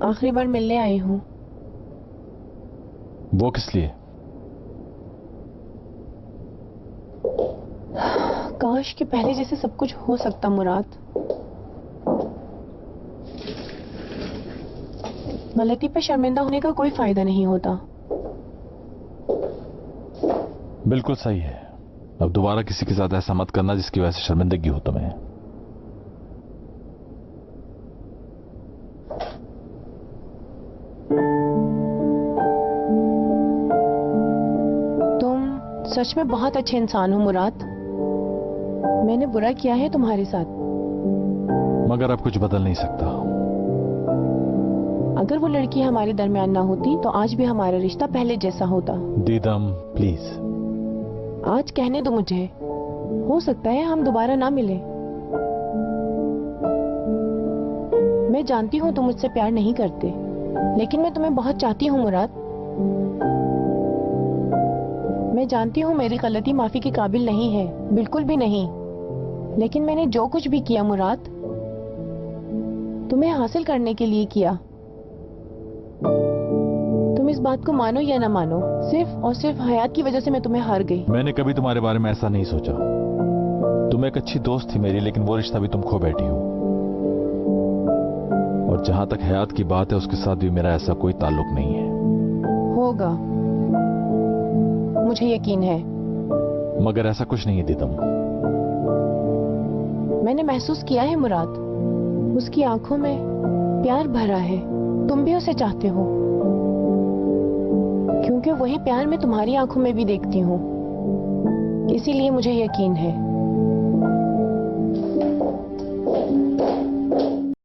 आखिरी बार मिलने आई हूँ। वो किस लिए? काश कि पहले जैसे सब कुछ हो सकता मुराद। गलती पे शर्मिंदा होने का कोई फायदा नहीं होता। बिल्कुल सही है। अब दोबारा किसी के साथ ऐसा मत करना जिसकी वजह से शर्मिंदगी हो तुम्हें। तुम सच में बहुत अच्छे इंसान हो मुराद। मैंने बुरा किया है तुम्हारे साथ। मगर अब कुछ बदल नहीं सकता। अगर वो लड़की हमारे दरमियान ना होती तो आज भी हमारा रिश्ता पहले जैसा होता। दीदम प्लीज। आज कहने दो मुझे। हो सकता है हम दोबारा ना मिले। मैं जानती हूँ तुम मुझसे प्यार नहीं करते, लेकिन मैं तुम्हें बहुत चाहती हूँ मुराद। मैं जानती हूँ मेरी गलती माफी के काबिल नहीं है, बिल्कुल भी नहीं। लेकिन मैंने जो कुछ भी किया मुराद, तुम्हें हासिल करने के लिए किया। तुम इस बात को मानो या ना मानो, सिर्फ और सिर्फ हयात की वजह से मैं तुम्हें हार गई। मैंने कभी तुम्हारे बारे में ऐसा नहीं सोचा। तुम एक अच्छी दोस्त थी मेरी, लेकिन वो रिश्ता भी तुम खो बैठी हो। और जहां तक हयात की बात है, उसके साथ भी मेरा ऐसा कोई ताल्लुक नहीं है। होगा, मुझे यकीन है। मगर ऐसा कुछ नहीं है दीदम। मैंने महसूस किया है मुराद, उसकी आंखों में प्यार भरा है। तुम भी उसे चाहते हो, क्योंकि वही प्यार मैं तुम्हारी आंखों में भी देखती हूँ। इसीलिए मुझे यकीन है